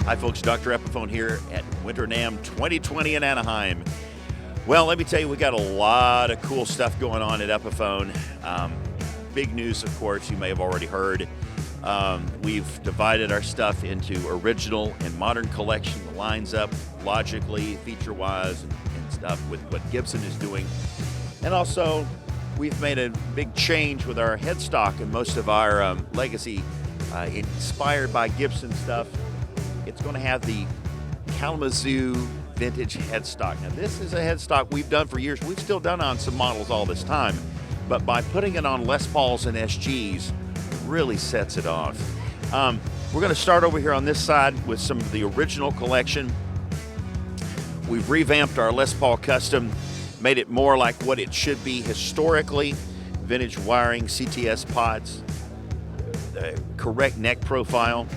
Hi folks, Dr. Epiphone here at Winter NAMM 2020 in Anaheim. Well, let me tell you, we got a lot of cool stuff going on at Epiphone. Big news, of course, you may have already heard. We've divided our stuff into original and modern collection. It lines up logically, feature-wise, and stuff with what Gibson is doing. And also, we've made a big change with our headstock and most of our legacy inspired by Gibson stuff. It's going to have the Kalamazoo vintage headstock. Now, this is a headstock we've done for years. We've still done on some models all this time, but by putting it on Les Pauls and SGs, really sets it off. We're going to start over here on this side with some of the original collection. We've revamped our Les Paul Custom, made it more like what it should be historically. Vintage wiring, CTS pods, the correct neck profile.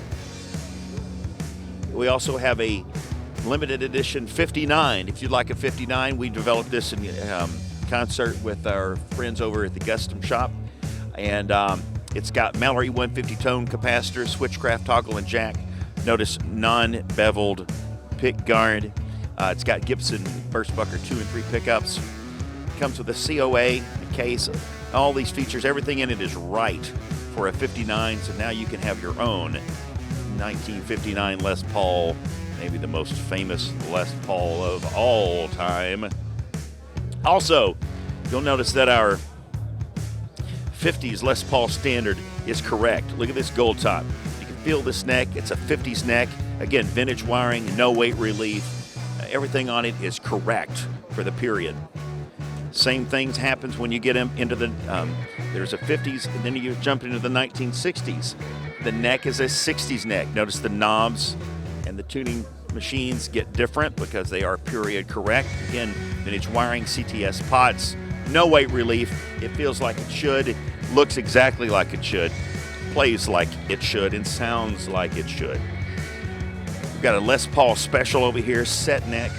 We also have a limited edition 59. If you'd like a 59, we developed this in concert with our friends over at the Custom Shop. And it's got Mallory 150 tone capacitor, switchcraft toggle and jack. Notice non-beveled pick guard. It's got Gibson Burstbucker 2 and 3 pickups. Comes with a COA, a case, all these features. Everything in it is right for a 59, so now you can have your own 1959 Les Paul, maybe the most famous Les Paul of all time. Also, you'll notice that our 50s Les Paul standard is correct. Look at this gold top. You can feel this neck. It's a 50s neck. Again, vintage wiring, no weight relief. Everything on it is correct for the period. Same things happens when you get into the, there's a 50s and then you jump into the 1960s. The neck is a 60s neck. Notice the knobs and the tuning machines get different because they are period correct. Again, vintage wiring, CTS pods, no weight relief. It feels like it should, looks exactly like it should, plays like it should, and sounds like it should. We've got a Les Paul special over here, set neck.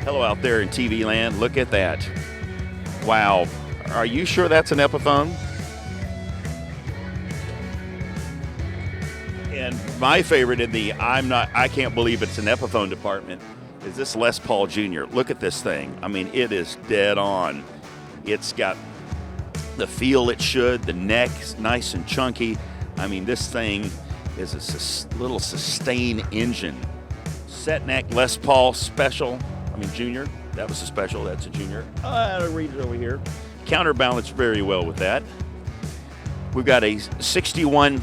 Hello out there in TV land, look at that. Wow, are you sure that's an Epiphone? And my favorite in the I can't believe it's an Epiphone department is this Les Paul Jr. Look at this thing. I mean, it is dead on. It's got the feel it should. The neck's nice and chunky. I mean, this thing is a little sustain engine. Set neck Les Paul special. I mean, junior. That was a special. That's a junior. I'll read it over here. Counterbalanced very well with that. We've got a 61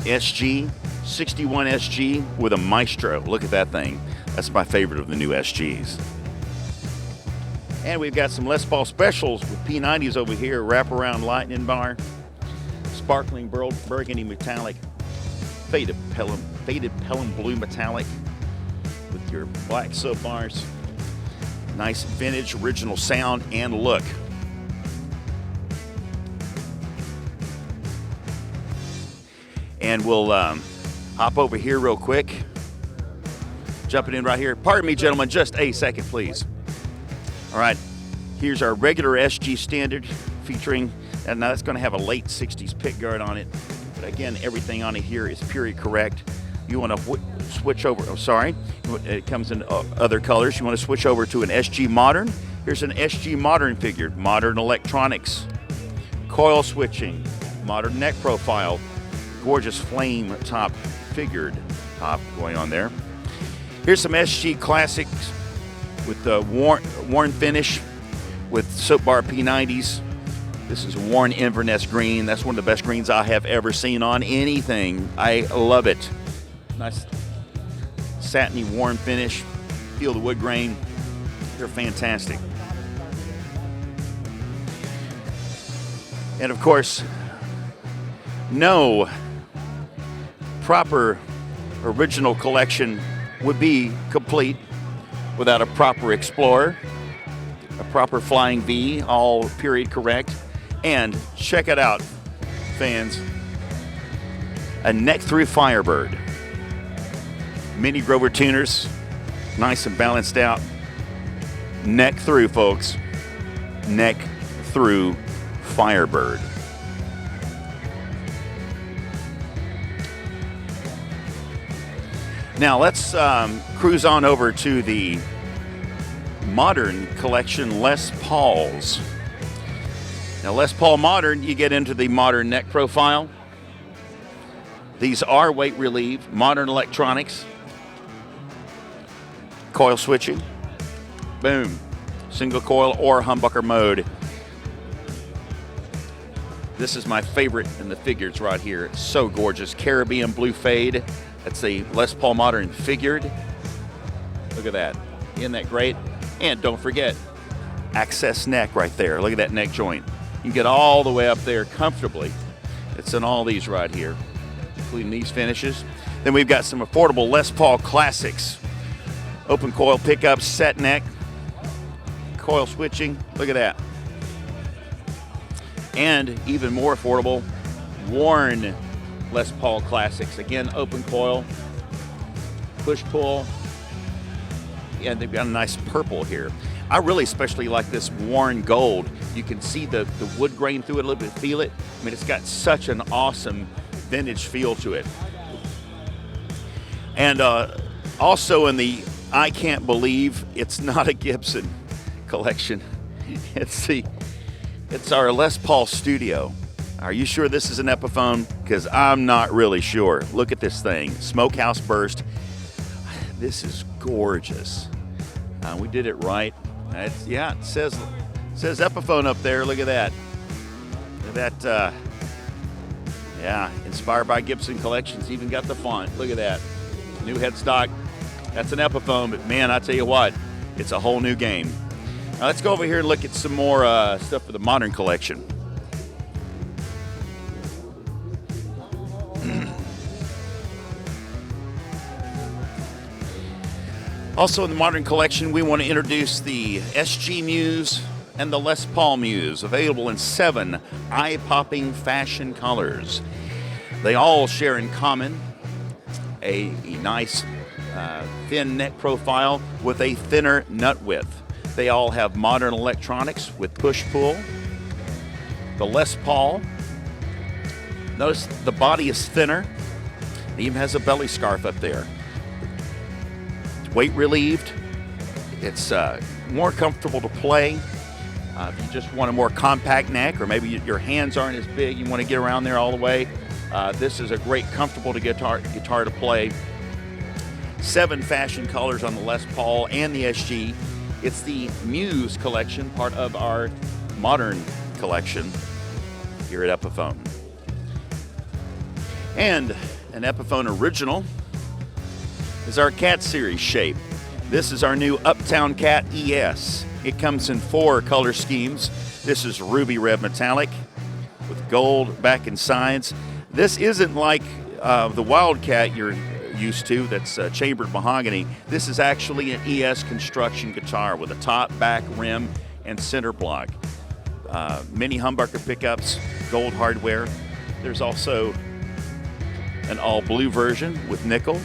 SG, 61 SG with a Maestro. Look at that thing. That's my favorite of the new SGs. And we've got some Les Paul specials with P90s over here. Wraparound lightning bar, sparkling burgundy metallic, faded pelham blue metallic with your black sub bars. Nice vintage original sound and look. And we'll hop over here real quick. Jumping in right here. Pardon me, gentlemen, just a second, please. All right, here's our regular SG standard featuring, and now that's going to have a late 60s pick guard on it. But again, everything on it here is period correct. You want to switch over, it comes in other colors. You want to switch over to an SG Modern. Here's an SG Modern figure. Modern electronics, coil switching, modern neck profile, gorgeous flame top, figured top going on there. Here's some SG classics with the worn finish with soap bar P90s. This is worn Inverness green. That's one of the best greens I have ever seen on anything. I love it. Nice satiny worn finish. Feel the wood grain. They're fantastic. And of course, no proper original collection would be complete without a proper Explorer, a proper Flying V, all period correct. And check it out, fans, a neck through Firebird. Mini Grover tuners, nice and balanced out. Neck through, folks. Neck through Firebird. Now let's cruise on over to the Modern Collection Les Pauls. Now Les Paul Modern, you get into the modern neck profile. These are weight relieved, modern electronics, coil switching, boom, single coil or humbucker mode. This is my favorite in the figures right here. It's so gorgeous. Caribbean blue fade. That's the Les Paul Modern figured. Look at that. Isn't that great? And don't forget, access neck right there. Look at that neck joint. You can get all the way up there comfortably. It's in all these right here, including these finishes. Then we've got some affordable Les Paul classics. Open coil pickups, set neck, coil switching. Look at that. And even more affordable, worn Les Paul classics. Again, open coil, push pull, and they've got a nice purple here. I really especially like this worn gold. You can see the wood grain through it a little bit, feel it. I mean, it's got such an awesome vintage feel to it. And also in the I Can't Believe It's Not a Gibson collection, it's our Les Paul Studio. Are you sure this is an Epiphone? Because I'm not really sure. Look at this thing, Smokehouse Burst. This is gorgeous. We did it right. It says Epiphone up there. Look at that. Look at that. Inspired by Gibson Collections. Even got the font. Look at that. New headstock. That's an Epiphone, but man, I tell you what, it's a whole new game. Now let's go over here and look at some more stuff for the Modern Collection. Also in the Modern Collection, we want to introduce the SG Muse and the Les Paul Muse, available in 7 eye-popping fashion colors. They all share in common a nice thin neck profile with a thinner nut width. They all have modern electronics with push-pull. The Les Paul, notice the body is thinner. It even has a belly scarf up there. Weight relieved. It's more comfortable to play. If you just want a more compact neck, or maybe your hands aren't as big, you want to get around there all the way, this is a great comfortable guitar to play. 7 fashion colors on the Les Paul and the SG. It's the Muse collection, part of our Modern collection here at Epiphone. And an Epiphone original is our Cat Series shape. This is our new Uptown Cat ES. It comes in 4 color schemes. This is ruby red metallic with gold back and sides. This isn't like the Wildcat you're used to, that's chambered mahogany. This is actually an ES construction guitar with a top, back, rim, and center block. Mini humbucker pickups, gold hardware. There's also an all blue version with nickel.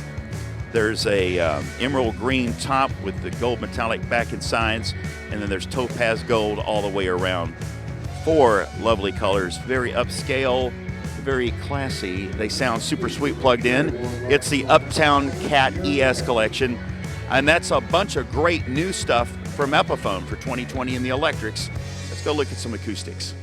There's a emerald green top with the gold metallic back and sides, and then there's topaz gold all the way around. 4 lovely colors, very upscale, very classy. They sound super sweet plugged in. It's the Uptown Cat ES collection, and that's a bunch of great new stuff from Epiphone for 2020 in the electrics. Let's go look at some acoustics.